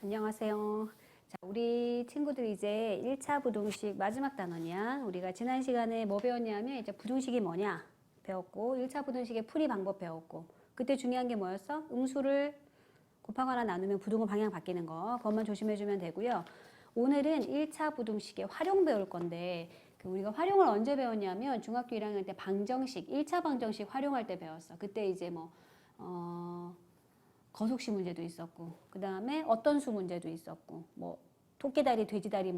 안녕하세요. 자, 우리 친구들 이제 1차 부등식 마지막 단원이야. 우리가 지난 시간에 뭐 배웠냐면 이제 부등식이 뭐냐 배웠고 1차 부등식의 풀이 방법 배웠고 그때 중요한 게 뭐였어? 음수를 곱하거나 나누면 부등호 방향 바뀌는 거. 그것만 조심해 주면 되고요. 오늘은 1차 부등식의 활용 배울 건데 우리가 활용을 언제 배웠냐면 중학교 1학년 때 방정식, 1차 방정식 활용할 때 배웠어. 그때 이제 거속시 문제도 있었고, 그 다음에 어떤 수 문제도 있었고, 뭐 토끼다리, 돼지다리,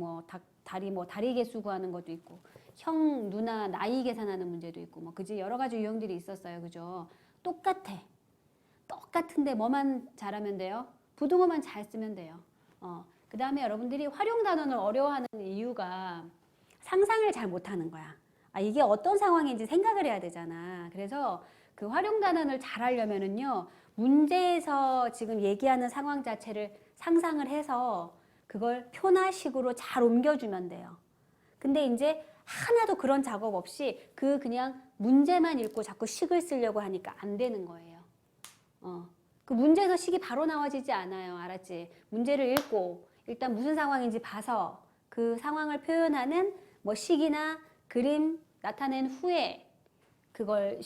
다리 개수 구하는 것도 있고, 형, 누나, 나이 계산하는 문제도 있고, 뭐 그지 여러 가지 유형들이 있었어요, 그죠? 똑같은데 뭐만 잘하면 돼요? 부등호만 잘 쓰면 돼요. 그 다음에 여러분들이 활용 단원을 어려워하는 이유가 상상을 잘 못하는 거야. 이게 어떤 상황인지 생각을 해야 되잖아. 그래서 그 활용 단원을 잘 하려면은요, 문제에서 지금 얘기하는 상황 자체를 상상을 해서 그걸 표나식으로 잘 옮겨주면 돼요. 근데 이제 하나도 그런 작업 없이 그냥 문제만 읽고 자꾸 식을 쓰려고 하니까 안 되는 거예요. 그 문제에서 식이 바로 나와지지 않아요. 알았지? 문제를 읽고 일단 무슨 상황인지 봐서 그 상황을 표현하는 뭐 식이나 그림 나타낸 후에 그걸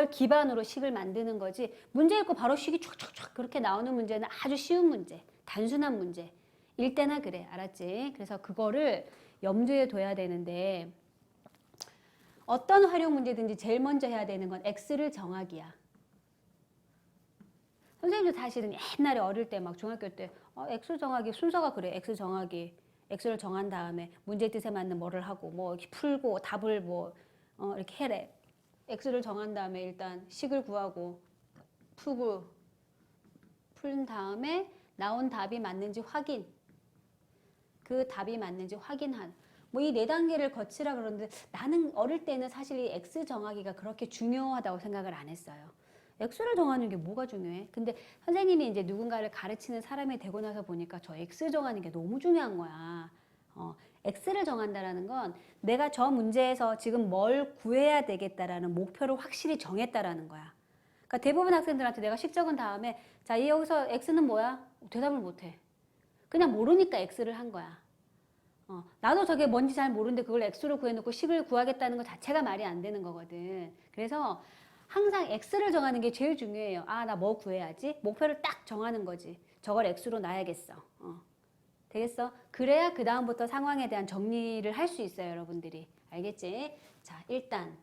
기반으로 식을 만드는 거지. 문제 읽고 바로 식이 촥촥촥 그렇게 나오는 문제는 아주 쉬운 문제, 단순한 문제. 일 때나 그래. 알았지? 그래서 그거를 염두에 둬야 되는데 어떤 활용 문제든지 제일 먼저 해야 되는 건 X를 정하기야. 선생님도 사실은 옛날에 어릴 때 막 중학교 때 X 정하기 순서가 그래. X 정하기. X를 정한 다음에 문제 뜻에 맞는 뭐를 하고 뭐 이렇게 풀고 답을 이렇게 해래. X를 정한 다음에 일단 식을 구하고 푼 다음에 나온 답이 맞는지 확인. 그 답이 맞는지 확인한. 뭐 이 네 단계를 거치라 그러는데 나는 어릴 때는 사실 이 X 정하기가 그렇게 중요하다고 생각을 안 했어요. X를 정하는 게 뭐가 중요해? 근데 선생님이 이제 누군가를 가르치는 사람이 되고 나서 보니까 저 X 정하는 게 너무 중요한 거야. X를 정한다라는 건 내가 저 문제에서 지금 뭘 구해야 되겠다라는 목표를 확실히 정했다라는 거야. 그러니까 대부분 학생들한테 내가 식 적은 다음에 자, 여기서 X는 뭐야? 대답을 못 해. 그냥 모르니까 X를 한 거야. 나도 저게 뭔지 잘 모르는데 그걸 X로 구해놓고 식을 구하겠다는 것 자체가 말이 안 되는 거거든. 그래서 항상 X를 정하는 게 제일 중요해요. 나 뭐 구해야지? 목표를 딱 정하는 거지. 저걸 X로 놔야겠어. 되겠어? 그래야 그 다음부터 상황에 대한 정리를 할 수 있어요, 여러분들이. 알겠지? 자, 일단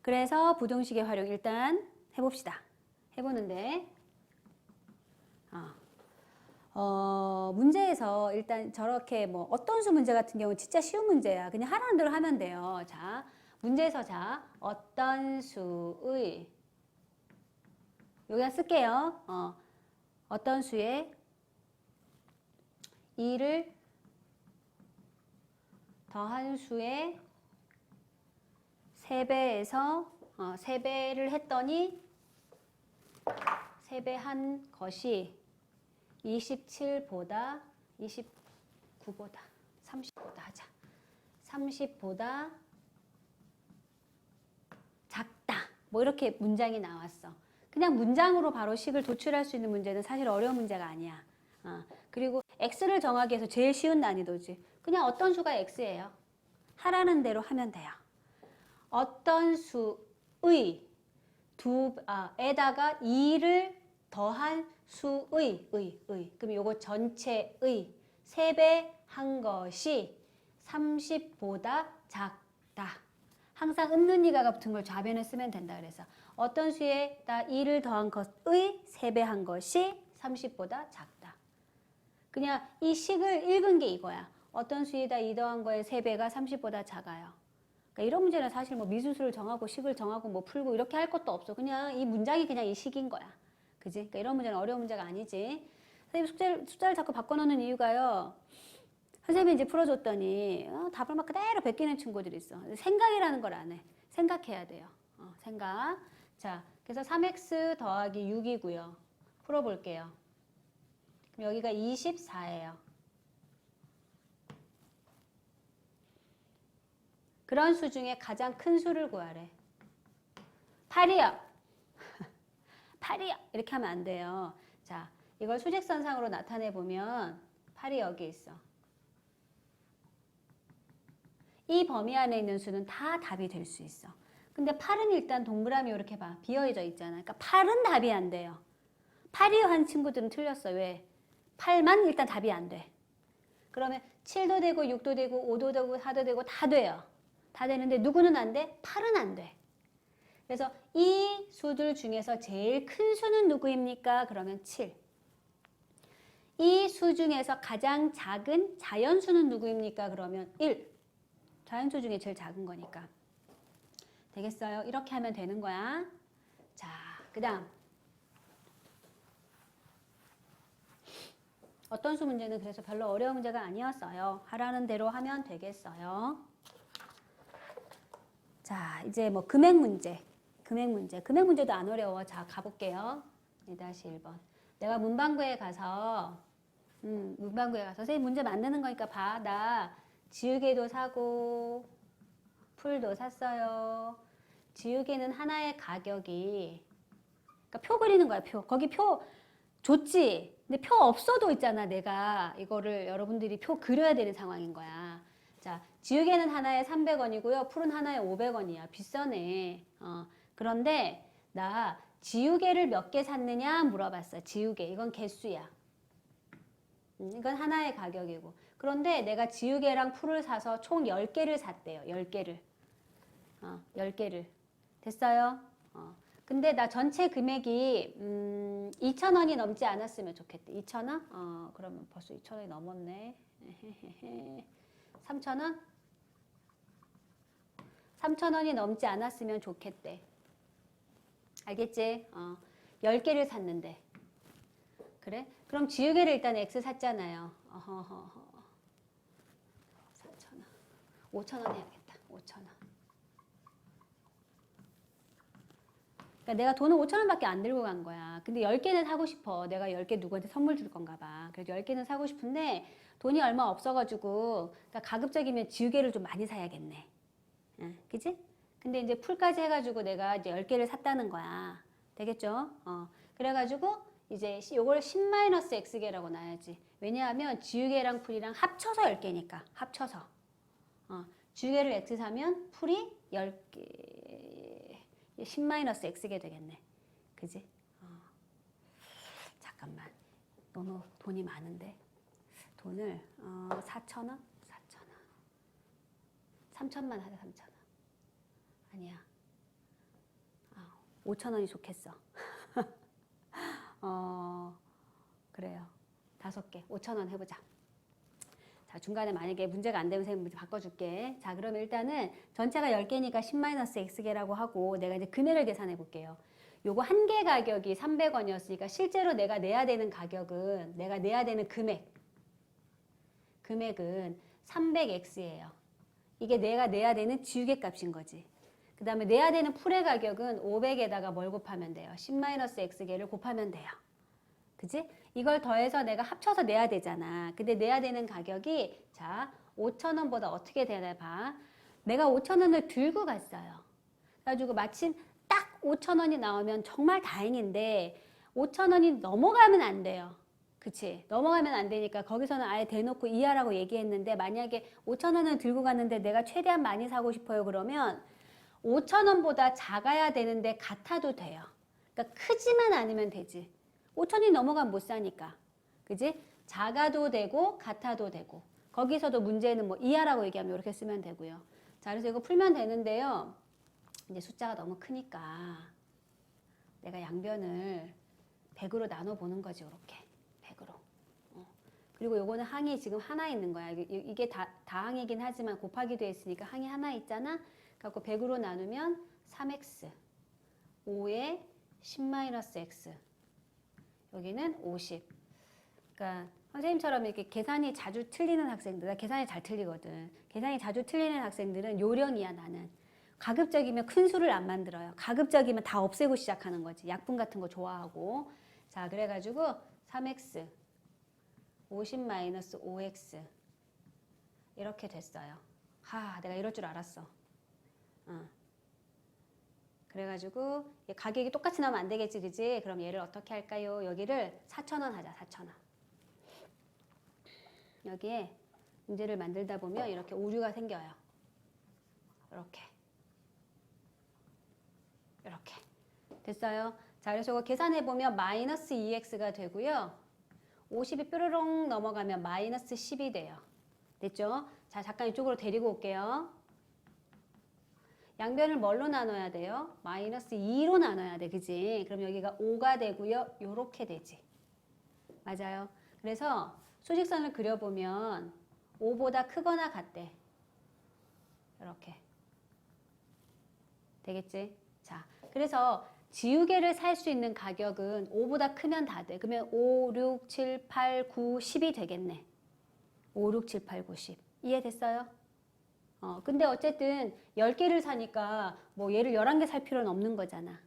그래서 부등식의 활용 일단 해봅시다. 해보는데 문제에서 일단 저렇게 뭐 어떤 수 문제 같은 경우는 진짜 쉬운 문제야. 그냥 하라는 대로 하면 돼요. 자, 문제에서 자, 어떤 수의 여기다 쓸게요. 어떤 수의 2를 더한 수의 3배에서 3배를 했더니 3배 한 것이 27보다 29보다 30보다 하자. 30보다 작다. 뭐 이렇게 문장이 나왔어. 그냥 문장으로 바로 식을 도출할 수 있는 문제는 사실 어려운 문제가 아니야. 그리고 X를 정하기 위해서 제일 쉬운 난이도지. 그냥 어떤 수가 X예요. 하라는 대로 하면 돼요. 어떤 수의 에다가 2를 더한 수의 그럼 요거 전체의 3배 한 것이 30보다 작다. 항상 음는이가 붙은 걸 좌변에 쓰면 된다 그래서 어떤 수에다 2를 더한 것의 3배 한 것이 30보다 작다. 그냥 이 식을 읽은 게 이거야. 어떤 수에다 2 더한 거의 3배가 30보다 작아요. 그러니까 이런 문제는 사실 뭐 미수수를 정하고 식을 정하고 뭐 풀고 이렇게 할 것도 없어. 그냥 이 문장이 그냥 이 식인 거야. 그지? 그러니까 이런 문제는 어려운 문제가 아니지. 선생님 숫자를 자꾸 바꿔놓는 이유가요. 선생님이 이제 풀어줬더니 답을 막 그대로 베끼는 친구들이 있어. 생각이라는 걸 안 해. 생각해야 돼요. 생각. 자, 그래서 3x 더하기 6이고요. 풀어볼게요. 그럼 여기가 24예요. 그런 수 중에 가장 큰 수를 구하래. 8이요. 8이요. 이렇게 하면 안 돼요. 자, 이걸 수직선상으로 나타내 보면 8이 여기 있어. 이 범위 안에 있는 수는 다 답이 될 수 있어. 근데 8은 일단 동그라미 이렇게 봐. 비어져 있잖아. 그러니까 8은 답이 안 돼요. 8이 한 친구들은 틀렸어. 왜? 8만 일단 답이 안 돼. 그러면 7도 되고 6도 되고 5도 되고 4도 되고 다 돼요. 다 되는데 누구는 안 돼? 8은 안 돼. 그래서 이 수들 중에서 제일 큰 수는 누구입니까? 그러면 7. 이 수 중에서 가장 작은 자연수는 누구입니까? 그러면 1. 자연수 중에 제일 작은 거니까. 되겠어요? 이렇게 하면 되는 거야. 자, 그 다음. 어떤 수 문제는 그래서 별로 어려운 문제가 아니었어요. 하라는 대로 하면 되겠어요. 자, 이제 뭐 금액 문제. 금액 문제도 안 어려워. 자, 가볼게요. 2-1번. 내가 문방구에 가서 선생님 문제 만드는 거니까 봐. 나 지우개도 사고 풀도 샀어요. 지우개는 하나의 가격이, 그러니까 표 그리는 거야. 표. 거기 표 줬지. 근데 표 없어도 있잖아. 내가 이거를 여러분들이 표 그려야 되는 상황인 거야. 자, 지우개는 하나에 300원이고요. 풀은 하나에 500원이야. 비싸네. 그런데 나 지우개를 몇 개 샀느냐 물어봤어. 지우개. 이건 개수야. 이건 하나의 가격이고. 그런데 내가 지우개랑 풀을 사서 총 10개를 샀대요. 10개를. 10개를. 됐어요? 근데 나 전체 금액이 2,000원이 넘지 않았으면 좋겠대. 2,000원? 그러면 벌써 2,000원이 넘었네. 3,000원? 3,000원이 넘지 않았으면 좋겠대. 알겠지? 10개를 샀는데. 그래? 그럼 지우개를 일단 X 샀잖아요. 4,000원. 5,000원 해야겠다. 5,000원. 그러니까 내가 돈을 5,000원밖에 안 들고 간 거야. 근데 10개는 사고 싶어. 내가 10개 누구한테 선물 줄 건가 봐. 그래서 10개는 사고 싶은데 돈이 얼마 없어가지고, 그러니까 가급적이면 지우개를 좀 많이 사야겠네. 응, 그지? 근데 이제 풀까지 해가지고 내가 이제 10개를 샀다는 거야. 되겠죠? 그래가지고 이제 요걸 10-x개라고 놔야지. 왜냐하면 지우개랑 풀이랑 합쳐서 10개니까. 합쳐서. 지우개를 x 사면 풀이 10개. 10-x개 되겠네. 그지? 잠깐만. 너무 돈이 많은데. 돈을 4,000원? 4,000원. 3,000만 하자. 3,000원. 아니야. 5,000원이 좋겠어. 그래요. 5개. 5,000원 해보자. 자, 중간에 만약에 문제가 안 되면 선생님 문제 바꿔줄게. 자, 그러면 일단은 전체가 10개니까 10-x개라고 하고 내가 이제 금액을 계산해 볼게요. 요거 한 개 가격이 300원이었으니까 실제로 내가 내야 되는 가격은, 내가 내야 되는 금액은 300x예요. 이게 내가 내야 되는 지우개 값인 거지. 그 다음에 내야 되는 풀의 가격은 500에다가 뭘 곱하면 돼요? 10-x개를 곱하면 돼요. 그지? 이걸 더해서 내가 합쳐서 내야 되잖아. 근데 내야 되는 가격이, 자, 5,000원보다 어떻게 되나 봐. 내가 5,000원을 들고 갔어요. 그래가지고 마침 딱 5,000원이 나오면 정말 다행인데 5,000원이 넘어가면 안 돼요. 그치? 넘어가면 안 되니까 거기서는 아예 대놓고 이하라고 얘기했는데, 만약에 5,000원을 들고 갔는데 내가 최대한 많이 사고 싶어요. 그러면 5,000원보다 작아야 되는데 같아도 돼요. 그러니까 크지만 않으면 되지. 5,000원이 넘어가면 못 사니까. 그지? 작아도 되고 같아도 되고. 거기서도 문제는 뭐 이하라고 얘기하면 이렇게 쓰면 되고요. 자, 그래서 이거 풀면 되는데요. 이제 숫자가 너무 크니까 내가 양변을 100으로 나눠 보는 거지. 이렇게 100으로. 그리고 요거는 항이 지금 하나 있는 거야. 이게 다항이긴 하지만 곱하기 돼 있으니까 항이 하나 있잖아. 그래서 100으로 나누면 3x. 5에 10-x. 여기는 50. 그러니까 선생님처럼 이렇게 계산이 자주 틀리는 학생들, 나 계산이 잘 틀리거든. 계산이 자주 틀리는 학생들은 요령이야, 나는. 가급적이면 큰 수를 안 만들어요. 가급적이면 다 없애고 시작하는 거지. 약분 같은 거 좋아하고. 자, 그래가지고 3x, 50-5x 이렇게 됐어요. 내가 이럴 줄 알았어. 그래가지고 가격이 똑같이 나오면 안 되겠지, 그지? 그럼 얘를 어떻게 할까요? 여기를 4,000원 하자, 4,000원. 여기에 문제를 만들다 보면 이렇게 오류가 생겨요. 이렇게. 이렇게. 됐어요? 자, 그래서 이거 계산해보면 마이너스 2x가 되고요. 50이 뾰로롱 넘어가면 마이너스 10이 돼요. 됐죠? 자, 잠깐 이쪽으로 데리고 올게요. 양변을 뭘로 나눠야 돼요? 마이너스 2로 나눠야 돼. 그지? 그럼 여기가 5가 되고요. 요렇게 되지. 맞아요. 그래서 수직선을 그려보면 5보다 크거나 같대. 이렇게. 되겠지? 자, 그래서 지우개를 살 수 있는 가격은 5보다 크면 다 돼. 그러면 5, 6, 7, 8, 9, 10이 되겠네. 5, 6, 7, 8, 9, 10. 이해됐어요? 근데 어쨌든 10개를 사니까 뭐 얘를 11개 살 필요는 없는 거잖아.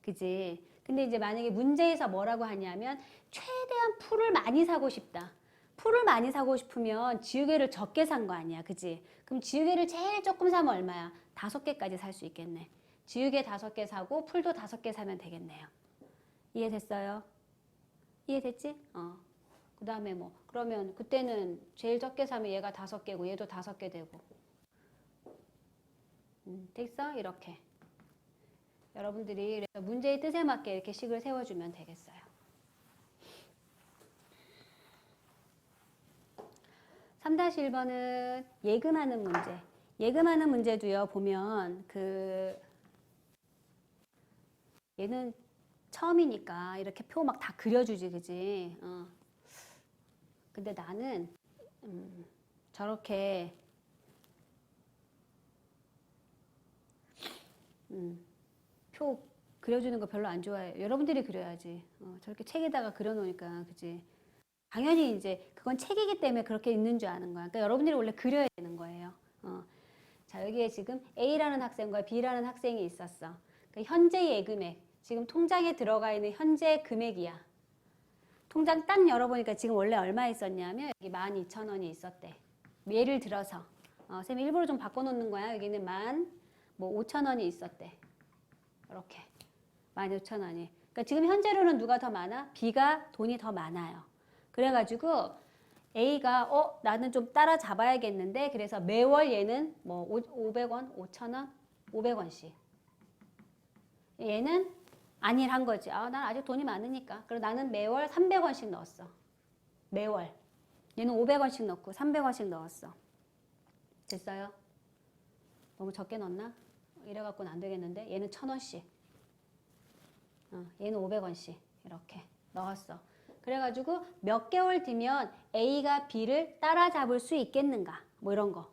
그지? 근데 이제 만약에 문제에서 뭐라고 하냐면 최대한 풀을 많이 사고 싶다. 풀을 많이 사고 싶으면 지우개를 적게 산 거 아니야. 그지? 그럼 지우개를 제일 조금 사면 얼마야? 5개까지 살 수 있겠네. 지우개 5개 사고 풀도 5개 사면 되겠네요. 이해됐어요? 이해됐지? 그 다음에 뭐 그러면 그때는 제일 적게 사면 얘가 5개고 얘도 5개 되고 됐어? 이렇게 여러분들이 그래서 문제의 뜻에 맞게 이렇게 식을 세워주면 되겠어요. 3-1번은 예금하는 문제. 예금하는 문제도요. 보면 얘는 처음이니까 이렇게 표 막 다 그려주지, 그지? 근데 나는 저렇게 표 그려주는 거 별로 안 좋아해요. 여러분들이 그려야지. 저렇게 책에다가 그려놓으니까, 그지? 당연히 이제 그건 책이기 때문에 그렇게 있는 줄 아는 거야. 그러니까 여러분들이 원래 그려야 되는 거예요. 자, 여기에 지금 A라는 학생과 B라는 학생이 있었어. 그러니까 현재 예금액, 지금 통장에 들어가 있는 현재 금액이야. 통장 딱 열어보니까 지금 원래 얼마 있었냐면 여기 12,000원이 있었대. 예를 들어서 쌤이 일부러 좀 바꿔놓는 거야. 여기는 5,000원이 있었대. 이렇게 15,000원이. 그러니까 지금 현재로는 누가 더 많아? B가 돈이 더 많아요. 그래가지고 A가 나는 좀 따라잡아야겠는데 그래서 매월 얘는 뭐 500원, 5,000원, 500원씩. 얘는 안일한 거지. 난 아직 돈이 많으니까. 그래서 나는 매월 300원씩 넣었어. 매월. 얘는 500원씩 넣고 300원씩 넣었어. 됐어요? 너무 적게 넣었나? 이래갖고는 안 되겠는데? 얘는 1,000원씩. 얘는 500원씩. 이렇게 넣었어. 그래가지고 몇 개월 뒤면 A가 B를 따라잡을 수 있겠는가? 뭐 이런 거.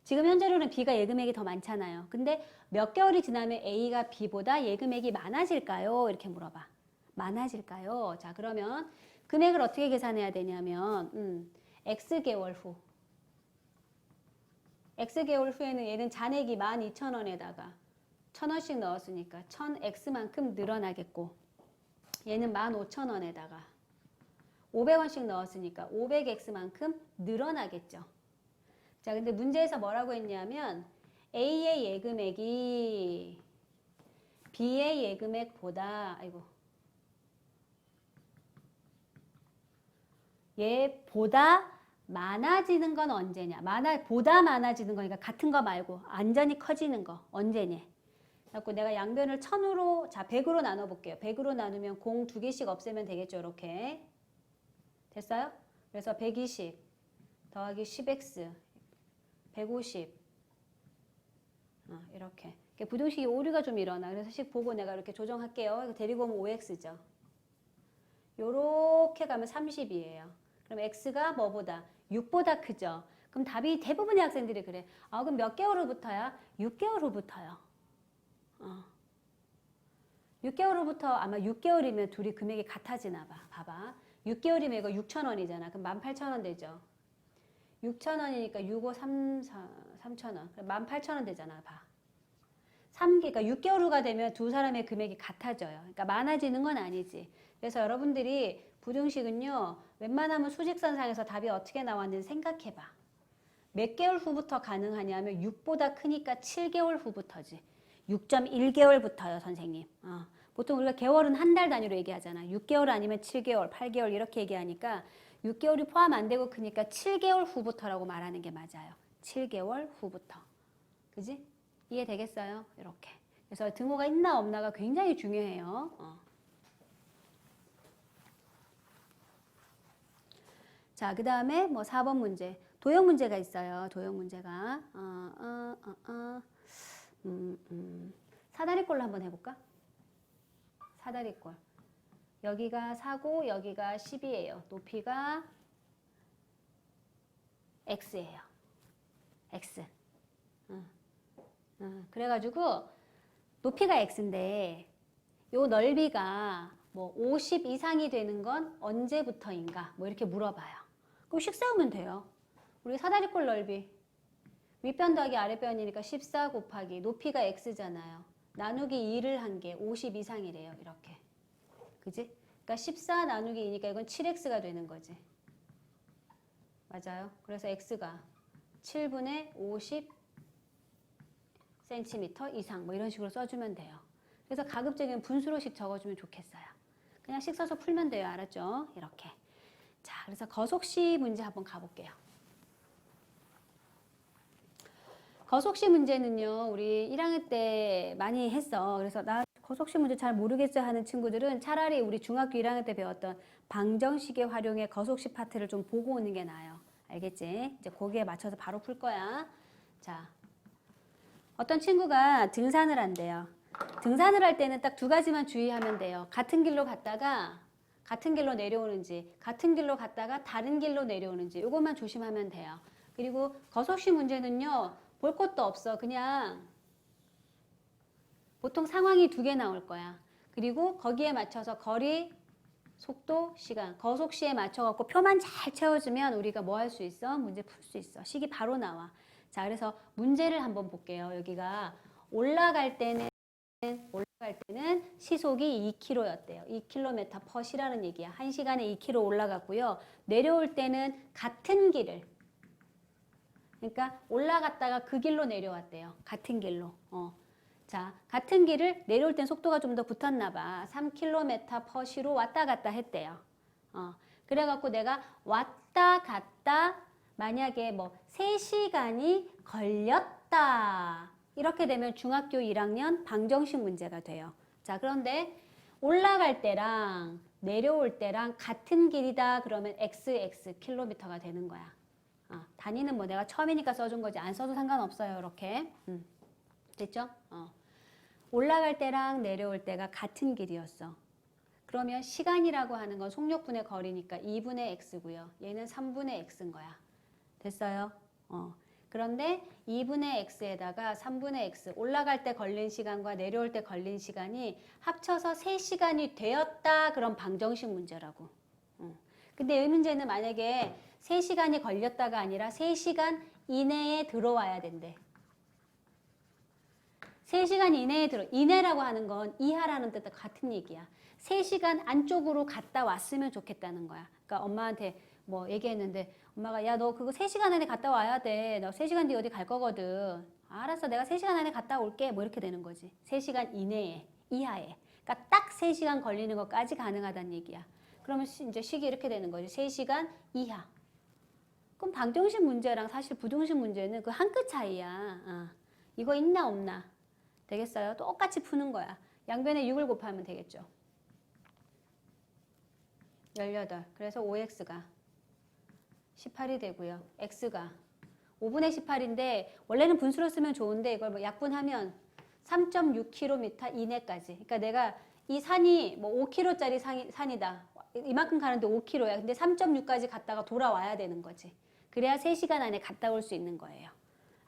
지금 현재로는 B가 예금액이 더 많잖아요. 근데 몇 개월이 지나면 A가 B보다 예금액이 많아질까요? 이렇게 물어봐. 많아질까요? 자, 그러면 금액을 어떻게 계산해야 되냐면 X개월 후. X개월 후에는 얘는 잔액이 12,000원에다가 1,000원씩 넣었으니까 1,000X만큼 늘어나겠고 얘는 15,000원에다가 500원씩 넣었으니까 500X만큼 늘어나겠죠. 자, 근데 문제에서 뭐라고 했냐면 A의 예금액이 B의 예금액보다 얘보다 많아지는 건 언제냐? 보다 많아지는 거니까 같은 거 말고 완전히 커지는 거 언제냐? 그래서 내가 양변을 1000으로, 자 100으로 나눠볼게요. 100으로 나누면 공 2개씩 없애면 되겠죠. 이렇게. 됐어요? 그래서 120 더하기 10x 150 이렇게. 부등식이 오류가 좀 일어나. 그래서 식 보고 내가 이렇게 조정할게요. 이거 데리고 오면 5x죠. 요렇게 가면 30이에요. 그럼 x가 뭐보다? 6보다 크죠. 그럼 답이 대부분의 학생들이 그래. 그럼 몇 개월 후부터야? 6개월 후부터요. 6개월 후부터 아마 6개월이면 둘이 금액이 같아지나 봐. 봐봐. 6개월이면 이거 6,000원이잖아. 그럼 18,000원 되죠. 6,000원이니까 6, 5, 3, 4, 3,000원. 18,000원 되잖아. 봐. 3개가 6개월 후가 되면 두 사람의 금액이 같아져요. 그러니까 많아지는 건 아니지. 그래서 여러분들이 부등식은요. 웬만하면 수직선상에서 답이 어떻게 나왔는지 생각해봐. 몇 개월 후부터 가능하냐면 6보다 크니까 7개월 후부터지. 6.1개월부터요, 선생님. 보통 우리가 개월은 한 달 단위로 얘기하잖아. 6개월 아니면 7개월, 8개월 이렇게 얘기하니까 6개월이 포함 안 되고 그러니까 7개월 후부터라고 말하는 게 맞아요. 7개월 후부터. 그지? 이해되겠어요? 이렇게. 그래서 등호가 있나 없나가 굉장히 중요해요. 자, 그 다음에 뭐 4번 문제. 도형 문제가 있어요. 도형 문제가. 사다리꼴로 한번 해볼까? 사다리꼴. 여기가 4고 여기가 10이에요. 높이가 x예요. x. 그래가지고 높이가 x인데 요 넓이가 뭐 50 이상이 되는 건 언제부터인가? 뭐 이렇게 물어봐요. 그럼 식 세우면 돼요. 우리 사다리꼴 넓이 윗변 더하기 아랫변이니까 14 곱하기 높이가 x잖아요. 나누기 2를 한 게 50 이상이래요. 이렇게. 그지? 그러니까 14 나누기 2니까 이건 7x가 되는 거지. 맞아요. 그래서 x가 7분의 50 cm 이상 뭐 이런 식으로 써주면 돼요. 그래서 가급적이면 분수로씩 적어주면 좋겠어요. 그냥 식 써서 풀면 돼요. 알았죠? 이렇게. 자, 그래서 거속시 문제 한번 가볼게요. 거속시 문제는요, 우리 1학년 때 많이 했어. 그래서 나 거속시 문제 잘 모르겠어 하는 친구들은 차라리 우리 중학교 1학년 때 배웠던 방정식의 활용의 거속시 파트를 좀 보고 오는 게 나아요. 알겠지? 이제 거기에 맞춰서 바로 풀 거야. 자, 어떤 친구가 등산을 한대요. 등산을 할 때는 딱 두 가지만 주의하면 돼요. 같은 길로 갔다가 같은 길로 내려오는지, 같은 길로 갔다가 다른 길로 내려오는지 이것만 조심하면 돼요. 그리고 거속시 문제는요, 볼 것도 없어. 그냥 보통 상황이 두 개 나올 거야. 그리고 거기에 맞춰서 거리, 속도, 시간, 거속시에 맞춰갖고 표만 잘 채워주면 우리가 뭐 할 수 있어? 문제 풀 수 있어. 식이 바로 나와. 자, 그래서 문제를 한번 볼게요. 여기가 올라갈 때는 시속이 2km였대요. 2km/s라는 얘기야. 1시간에 2km 올라갔고요. 내려올 때는 같은 길을, 그러니까 올라갔다가 그 길로 내려왔대요. 같은 길로. 자, 같은 길을 내려올 땐 속도가 좀 더 붙었나 봐. 3km/s로 왔다 갔다 했대요. 그래갖고 내가 왔다 갔다 만약에 뭐 3시간이 걸렸다. 이렇게 되면 중학교 1학년 방정식 문제가 돼요. 자, 그런데 올라갈 때랑 내려올 때랑 같은 길이다. 그러면 XX 킬로미터가 되는 거야. 단위는 뭐 내가 처음이니까 써준 거지. 안 써도 상관없어요. 이렇게. 됐죠? 올라갈 때랑 내려올 때가 같은 길이었어. 그러면 시간이라고 하는 건 속력분의 거리니까 2분의 x고요. 얘는 3분의 x인 거야. 됐어요? 그런데 2분의 x에다가 3분의 x, 올라갈 때 걸린 시간과 내려올 때 걸린 시간이 합쳐서 3시간이 되었다. 그럼 방정식 문제라고. 근데 이 문제는 만약에 3시간이 걸렸다가 아니라 3시간 이내에 들어와야 된대. 3시간 이내에 이내라고 하는 건 이하라는 뜻과 같은 얘기야. 3시간 안쪽으로 갔다 왔으면 좋겠다는 거야. 그러니까 엄마한테 뭐 얘기했는데 엄마가 야, 너 그거 3시간 안에 갔다 와야 돼. 너 3시간 뒤에 어디 갈 거거든. 알았어, 내가 3시간 안에 갔다 올게. 뭐 이렇게 되는 거지. 3시간 이내에, 이하에. 그러니까 딱 3시간 걸리는 것까지 가능하다는 얘기야. 그러면 이제 식이 이렇게 되는 거지. 3시간 이하. 그럼 방정식 문제랑 사실 부등식 문제는 그 한 끗 차이야. 이거 있나 없나. 되겠어요? 똑같이 푸는 거야. 양변에 6을 곱하면 되겠죠. 18. 그래서 5x가 18이 되고요. x가 5분의 18인데 원래는 분수로 쓰면 좋은데 이걸 뭐 약분하면 3.6km 이내까지. 그러니까 내가 이 산이 뭐 5km짜리 산이다. 이만큼 가는데 5km야. 근데 3.6까지 갔다가 돌아와야 되는 거지. 그래야 3시간 안에 갔다 올 수 있는 거예요.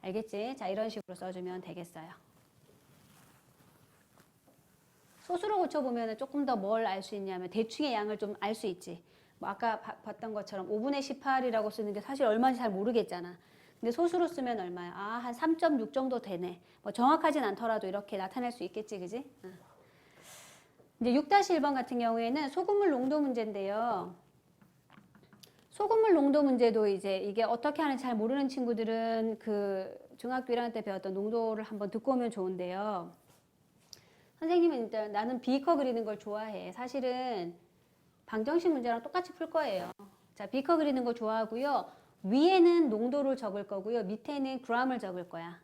알겠지? 자, 이런 식으로 써주면 되겠어요. 소수로 고쳐보면 조금 더 뭘 알 수 있냐면 대충의 양을 좀 알 수 있지. 뭐 아까 봤던 것처럼 5분의 18이라고 쓰는 게 사실 얼마인지 잘 모르겠잖아. 근데 소수로 쓰면 얼마야? 한 3.6 정도 되네. 뭐 정확하진 않더라도 이렇게 나타낼 수 있겠지, 그지? 이제 6-1번 같은 경우에는 소금물 농도 문제인데요. 소금물 농도 문제도 이제 이게 어떻게 하는지 잘 모르는 친구들은 그 중학교 1학년 때 배웠던 농도를 한번 듣고 오면 좋은데요. 선생님은 일단 나는 비커 그리는 걸 좋아해. 사실은 방정식 문제랑 똑같이 풀 거예요. 자, 비커 그리는 거 좋아하고요. 위에는 농도를 적을 거고요. 밑에는 g을 적을 거야.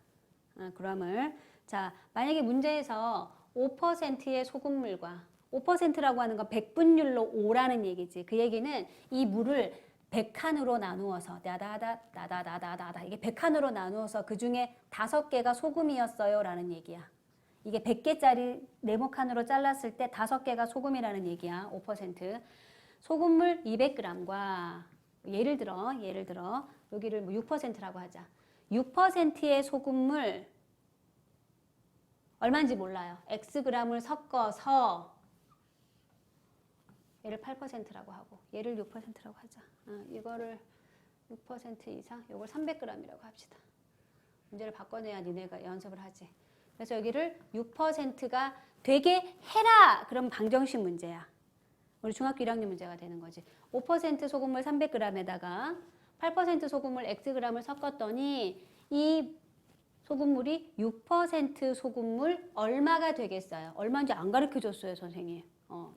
g을. 자, 만약에 문제에서 5%의 소금물과 5%라고 하는 건 백분율로 5라는 얘기지. 그 얘기는 이 물을 100칸으로 나누어서 나다다다다다다다 이게 100칸으로 나누어서 그 중에 5개가 소금이었어요 라는 얘기야. 이게 100개짜리 네모칸으로 잘랐을 때 5개가 소금이라는 얘기야. 5%. 소금물 200g과 예를 들어 여기를 뭐 6%라고 하자. 6%의 소금물 얼마인지 몰라요. Xg을 섞어서 얘를 8%라고 하고 얘를 6%라고 하자. 이거를 6% 이상, 이걸 300g이라고 합시다. 문제를 바꿔내야 니네가 연습을 하지. 그래서 여기를 6%가 되게 해라! 그럼 방정식 문제야. 우리 중학교 1학년 문제가 되는 거지. 5% 소금물 300g에다가 8% 소금물 Xg을 섞었더니 이 소금물이 6% 소금물 얼마가 되겠어요? 얼마인지 안 가르쳐줬어요, 선생님.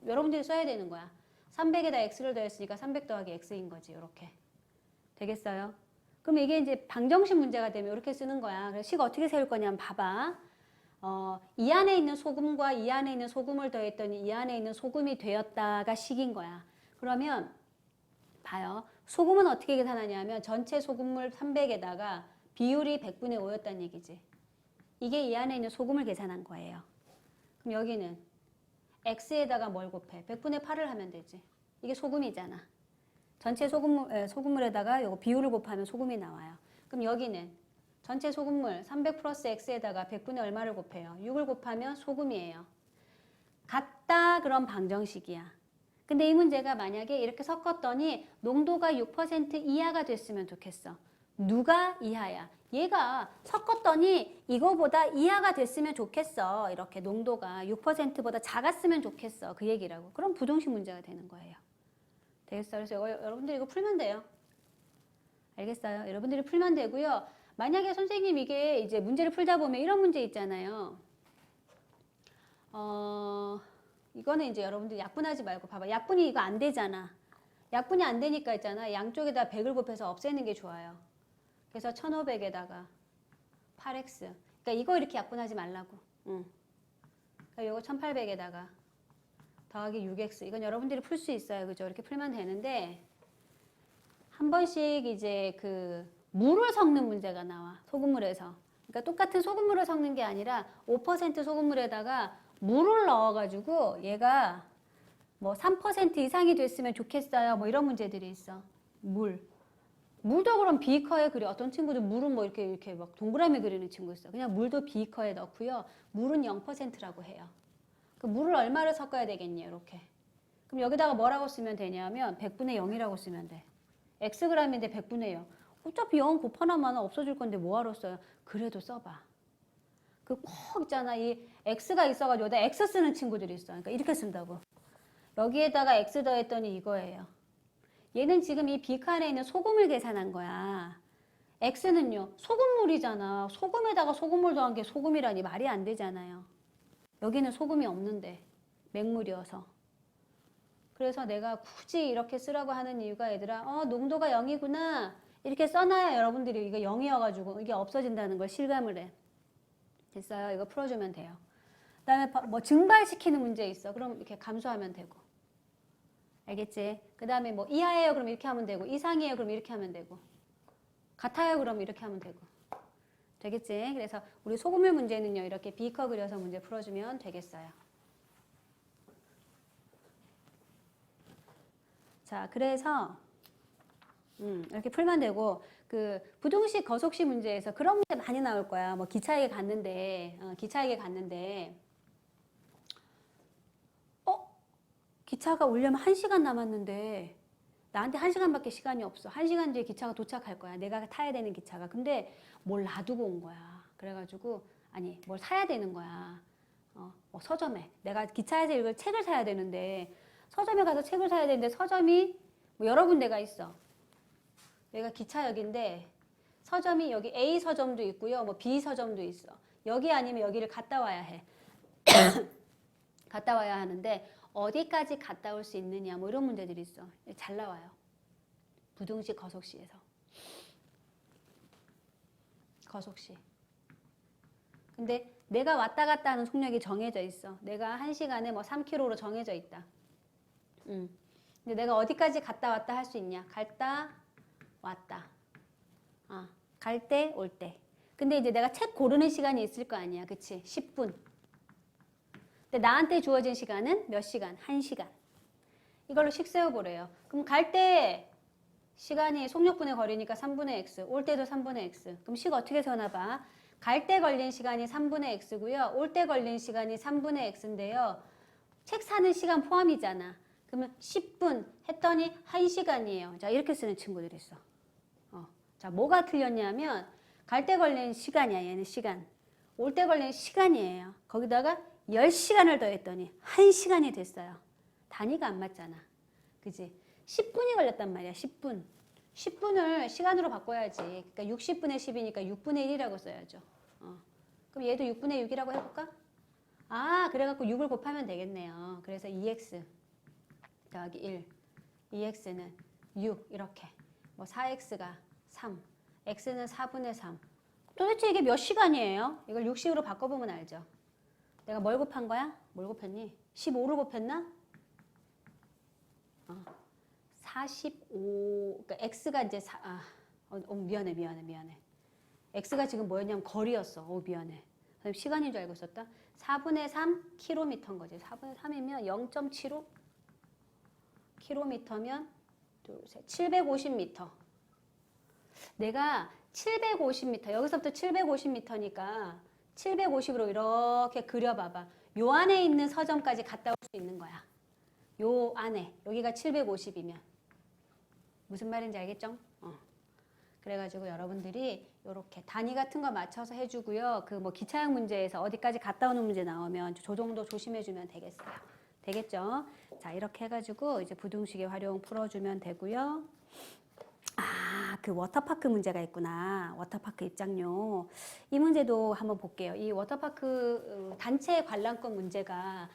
여러분들이 써야 되는 거야. 300에다 X를 더했으니까 300 더하기 X인 거지, 이렇게. 되겠어요? 그럼 이게 이제 방정식 문제가 되면 이렇게 쓰는 거야. 그래서 식 어떻게 세울 거냐면 봐봐. 이 안에 있는 소금과 이 안에 있는 소금을 더했더니 이 안에 있는 소금이 되었다가 식인 거야. 그러면 봐요. 소금은 어떻게 계산하냐면 전체 소금물 300에다가 비율이 100분의 5였다는 얘기지. 이게 이 안에 있는 소금을 계산한 거예요. 그럼 여기는 X에다가 뭘 곱해? 100분의 8을 하면 되지. 이게 소금이잖아. 전체 소금물에다가 요거 비율을 곱하면 소금이 나와요. 그럼 여기는 전체 소금물 300 플러스 X에다가 100분의 얼마를 곱해요? 6을 곱하면 소금이에요. 같다 그럼 방정식이야. 근데 이 문제가 만약에 이렇게 섞었더니 농도가 6% 이하가 됐으면 좋겠어. 누가 이하야? 얘가 섞었더니 이거보다 이하가 됐으면 좋겠어. 이렇게 농도가 6%보다 작았으면 좋겠어. 그 얘기라고. 그럼 부정식 문제가 되는 거예요. 되겠어요? 그래서 여러분들이 이거 풀면 돼요. 알겠어요? 여러분들이 풀면 되고요. 만약에 선생님 이게 이제 문제를 풀다 보면 이런 문제 있잖아요. 이거는 이제 여러분들 약분하지 말고 봐봐. 약분이 이거 안 되잖아. 약분이 안 되니까 있잖아. 양쪽에다 100을 곱해서 없애는 게 좋아요. 그래서 1500에다가 8x. 그러니까 이거 이렇게 약분하지 말라고. 그러니까 이거 1800에다가 더하기 6x. 이건 여러분들이 풀 수 있어요. 그죠? 이렇게 풀면 되는데 한 번씩 이제 그 물을 섞는 문제가 나와. 소금물에서. 그러니까 똑같은 소금물을 섞는 게 아니라 5% 소금물에다가 물을 넣어가지고 얘가 뭐 3% 이상이 됐으면 좋겠어요. 뭐 이런 문제들이 있어. 물도 그럼 비커에 그려. 어떤 친구들 물은 뭐 이렇게 막 동그라미 그리는 친구 있어. 그냥 물도 비커에 넣고요. 물은 0%라고 해요. 그 물을 얼마를 섞어야 되겠니? 이렇게. 그럼 여기다가 뭐라고 쓰면 되냐면 100분의 0이라고 쓰면 돼. Xg인데 100분의 0. 어차피 0 곱하나마는 없어질 건데 뭐하러 써요? 그래도 써봐. 그 꼭 있잖아. 이 X가 있어가지고 여기다 X 쓰는 친구들이 있어. 그러니까 이렇게 쓴다고. 여기에다가 X 더했더니 이거예요. 얘는 지금 이 비칸에 있는 소금을 계산한 거야. X는요. 소금물이잖아. 소금에다가 소금물 더한 게 소금이라니 말이 안 되잖아요. 여기는 소금이 없는데 맹물이어서. 그래서 내가 굳이 이렇게 쓰라고 하는 이유가 얘들아 농도가 0이구나 이렇게 써놔야 여러분들이 이거 0이어가지고 이게 없어진다는 걸 실감을 해. 됐어요? 이거 풀어주면 돼요. 그 다음에 뭐 증발시키는 문제 있어. 그럼 이렇게 감소하면 되고. 알겠지? 그 다음에 뭐 이하예요 그럼 이렇게 하면 되고 이상이에요 그럼 이렇게 하면 되고 같아요 그럼 이렇게 하면 되고 되겠지? 그래서 우리 소금물 문제는요 이렇게 비커 그려서 문제 풀어주면 되겠어요. 자 그래서 이렇게 풀면 되고 그 부동식 거속식 문제에서 그런 문제 많이 나올 거야. 뭐 기차역에 갔는데 기차가 오려면 1시간 남았는데 나한테 1시간밖에 시간이 없어. 1시간 뒤에 기차가 도착할 거야. 내가 타야 되는 기차가. 근데 뭘 놔두고 온 거야. 그래가지고 아니 뭘 사야 되는 거야. 뭐 서점에 내가 기차에서 읽을 책을 사야 되는데 서점에 가서 책을 사야 되는데 서점이 뭐 여러 군데가 있어. 여기가 기차역인데 서점이 여기 A 서점도 있고요. 뭐 B 서점도 있어. 여기 아니면 여기를 갔다 와야 해. 갔다 와야 하는데 어디까지 갔다 올 수 있느냐 뭐 이런 문제들이 있어. 잘 나와요. 부등식 거속시에서. 거속시. 근데 내가 왔다 갔다 하는 속력이 정해져 있어. 내가 1시간에 뭐 3km로 정해져 있다. 근데 내가 어디까지 갔다 왔다 할 수 있냐? 갔다 왔다. 갈 때, 올 때. 근데 이제 내가 책 고르는 시간이 있을 거 아니야. 그치? 10분. 근데 나한테 주어진 시간은 몇 시간? 1시간. 이걸로 식 세워보래요. 그럼 갈 때 시간이 속력분의 거리니까 3분의 x, 올 때도 3분의 x. 그럼 식 어떻게 세워놔봐? 갈 때 걸린 시간이 3분의 x고요. 올 때 걸린 시간이 3분의 x인데요. 책 사는 시간 포함이잖아. 그러면 10분 했더니 1시간이에요. 자, 이렇게 쓰는 친구들이 있어. 자, 뭐가 틀렸냐면 갈 때 걸린 시간이야. 얘는 시간. 올 때 걸린 시간이에요. 거기다가 10시간을 더했더니 1시간이 됐어요. 단위가 안 맞잖아. 그지? 10분이 걸렸단 말이야. 10분. 10분을 시간으로 바꿔야지. 그러니까 60분의 10이니까 6분의 1이라고 써야죠. 그럼 얘도 6분의 6이라고 해볼까? 그래갖고 6을 곱하면 되겠네요. 그래서 2x 더하기 1. 2x는 6 이렇게. 뭐 4x가 3. x는 4분의 3. 도대체 이게 몇 시간이에요? 이걸 60으로 바꿔보면 알죠. 내가 뭘 곱한 거야? 뭘 곱했니? 15를 곱했나? 45, 그러니까 x가 이제 미안해. x가 지금 뭐였냐면 거리였어. 미안해. 시간인 줄 알고 있었다. 4분의 3 km인 거지. 4분의 3이면 0.75 km면 750m. 내가 750m, 여기서부터 750m니까 750으로 이렇게 그려봐봐. 요 안에 있는 서점까지 갔다 올 수 있는 거야. 요 안에, 여기가 750이면. 무슨 말인지 알겠죠? 그래가지고 여러분들이 이렇게 단위 같은 거 맞춰서 해주고요. 그 뭐 기차역 문제에서 어디까지 갔다 오는 문제 나오면 저 정도 조심해주면 되겠어요. 되겠죠? 자, 이렇게 해가지고 이제 부등식의 활용 풀어주면 되고요. 그 워터파크 문제가 있구나. 워터파크 입장료. 이 문제도 한번 볼게요. 이 워터파크 단체 관람권 문제가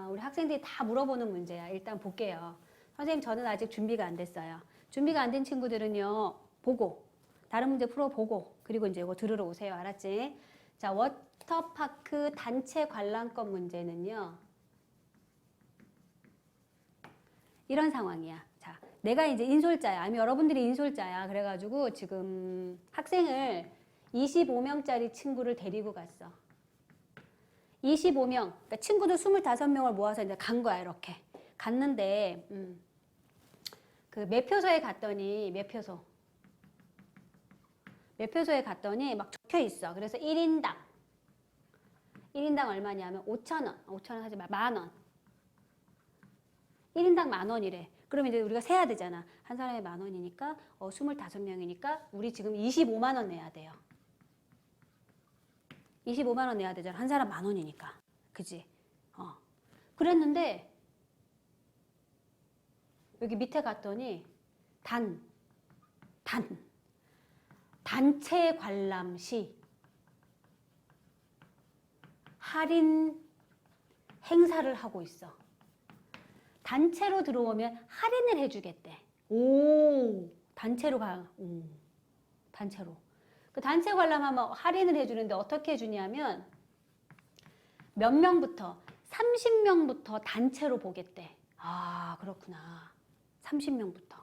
우리 학생들이 다 물어보는 문제야. 일단 볼게요. 선생님, 저는 아직 준비가 안 됐어요. 준비가 안 된 친구들은요, 보고, 다른 문제 풀어보고, 그리고 이제 이거 들으러 오세요. 알았지? 자, 워터파크 단체 관람권 문제는요, 이런 상황이야. 자, 내가 이제 인솔자야. 아니면 여러분들이 인솔자야. 그래가지고 지금 학생을 25명짜리 친구를 데리고 갔어. 25명. 그러니까 친구들 25명을 모아서 이제 간 거야. 이렇게. 갔는데, 그 매표소에 갔더니, 매표소에 갔더니 막 적혀 있어. 그래서 1인당 얼마냐면 5,000원. 5,000원 하지 마. 10,000원. 1인당 10,000원이래. 그럼 이제 우리가 세야 되잖아. 한 사람에 10,000원이니까 25명이니까 우리 지금 25만 원 내야 돼요. 25만 원 내야 되잖아. 한 사람 10,000원이니까. 그지? 그랬는데 여기 밑에 갔더니 단체 관람 시 할인 행사를 하고 있어. 단체로 들어오면 할인을 해주겠대. 단체로 가. 단체로. 그 단체 관람하면 할인을 해주는데 어떻게 해주냐면 몇 명부터 30명부터 단체로 보겠대. 그렇구나. 30명부터.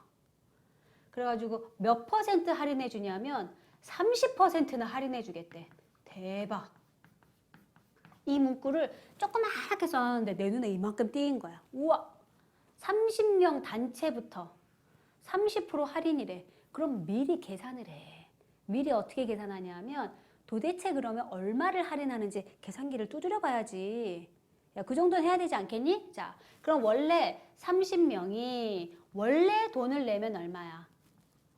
그래가지고 몇 퍼센트 할인해 주냐면 30%나 할인해 주겠대. 대박. 이 문구를 조그맣게 써놨는데 내 눈에 이만큼 띄인 거야. 우와. 30명 단체부터 30% 할인이래. 그럼 미리 계산을 해. 미리 어떻게 계산하냐면 도대체 그러면 얼마를 할인하는지 계산기를 두드려 봐야지. 야, 그 정도는 해야 되지 않겠니? 자, 그럼 원래 30명이 원래 돈을 내면 얼마야?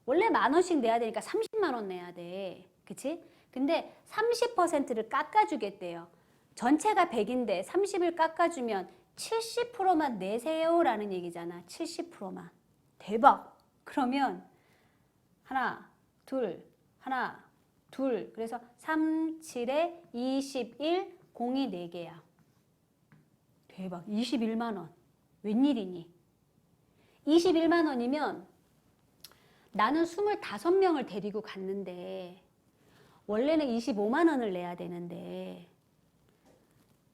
원래 10,000원씩 내야 되니까 30만 원 내야 돼. 그치? 근데 30%를 깎아주겠대요. 전체가 100인데 30을 깎아주면 70%만 내세요라는 얘기잖아. 70%만. 대박. 그러면 하나, 둘. 그래서 3, 7에 21, 공이 4개야. 대박. 21만 원. 웬일이니? 21만 원이면 나는 25명을 데리고 갔는데 원래는 25만 원을 내야 되는데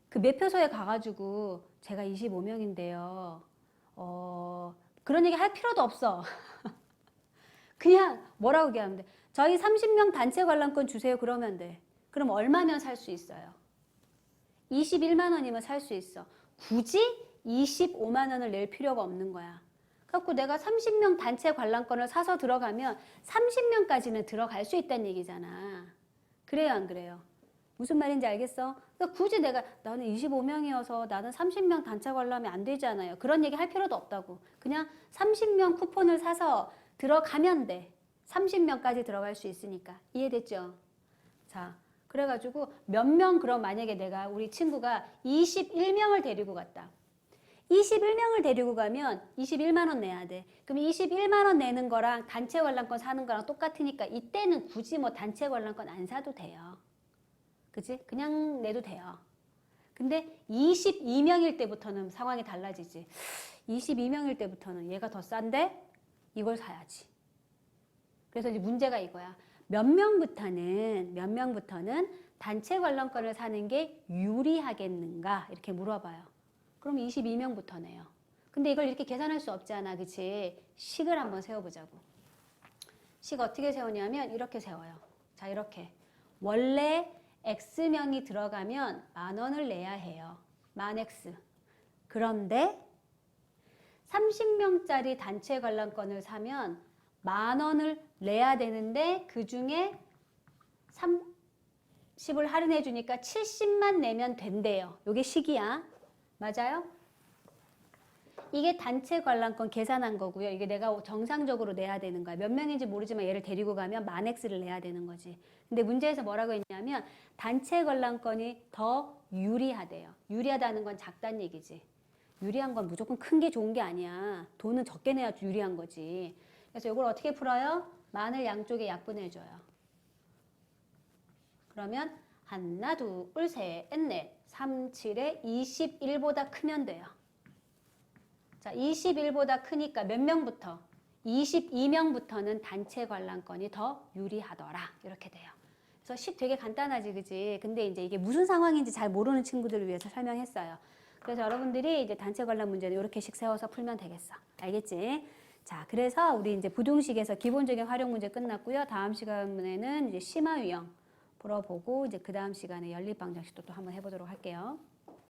그 매표소에 가가지고 제가 25명인데요. 그런 얘기 할 필요도 없어. 그냥 뭐라고 얘기하면 돼. 저희 30명 단체 관람권 주세요. 그러면 돼. 그럼 얼마면 살 수 있어요? 21만 원이면 살 수 있어. 굳이 25만 원을 낼 필요가 없는 거야. 그래갖고 내가 30명 단체 관람권을 사서 들어가면 30명까지는 들어갈 수 있다는 얘기잖아. 그래요, 안 그래요? 무슨 말인지 알겠어? 그러니까 굳이 나는 25명이어서 나는 30명 단체 관람이 안 되잖아요. 그런 얘기 할 필요도 없다고. 그냥 30명 쿠폰을 사서 들어가면 돼. 30명까지 들어갈 수 있으니까. 이해됐죠? 자, 그래가지고 몇 명 그럼 만약에 우리 친구가 21명을 데리고 갔다. 21명을 데리고 가면 21만 원 내야 돼. 그럼 21만 원 내는 거랑 단체 관람권 사는 거랑 똑같으니까 이때는 굳이 뭐 단체 관람권 안 사도 돼요. 그치? 그냥 내도 돼요. 근데 22명일 때부터는 상황이 달라지지. 22명일 때부터는 얘가 더 싼데 이걸 사야지. 그래서 이제 문제가 이거야. 몇 명부터는 단체 관람권을 사는 게 유리하겠는가? 이렇게 물어봐요. 그럼 22명부터네요. 근데 이걸 이렇게 계산할 수 없잖아. 그치? 식을 한번 세워보자고. 식 어떻게 세우냐면 이렇게 세워요. 자, 이렇게. 원래 X명이 들어가면 10,000원을 내야 해요. 10,000X. 그런데 30명짜리 단체 관람권을 사면 10,000원을 내야 되는데 그 중에 30을 할인해 주니까 70만 내면 된대요. 요게 식이야. 맞아요? 이게 단체 관람권 계산한 거고요. 이게 내가 정상적으로 내야 되는 거야. 몇 명인지 모르지만 얘를 데리고 가면 10,000X를 내야 되는 거지. 근데 문제에서 뭐라고 했냐면 단체 관람권이 더 유리하대요. 유리하다는 건 작다는 얘기지. 유리한 건 무조건 큰 게 좋은 게 아니야. 돈은 적게 내야 유리한 거지. 그래서 이걸 어떻게 풀어요? 만을 양쪽에 약분해줘요. 그러면 하나, 둘, 셋, 넷, 3, 7에 21보다 크면 돼요. 자, 21보다 크니까 몇 명부터? 22명부터는 단체 관람권이 더 유리하더라. 이렇게 돼요. 그래서 식 되게 간단하지, 그지? 근데 이제 이게 무슨 상황인지 잘 모르는 친구들을 위해서 설명했어요. 그래서 여러분들이 이제 단체 관람 문제는 이렇게씩 세워서 풀면 되겠어. 알겠지? 자, 그래서 우리 이제 부등식에서 기본적인 활용 문제 끝났고요. 다음 시간에는 이제 심화 유형 풀어보고 이제 그 다음 시간에 연립방정식도 또 한번 해보도록 할게요.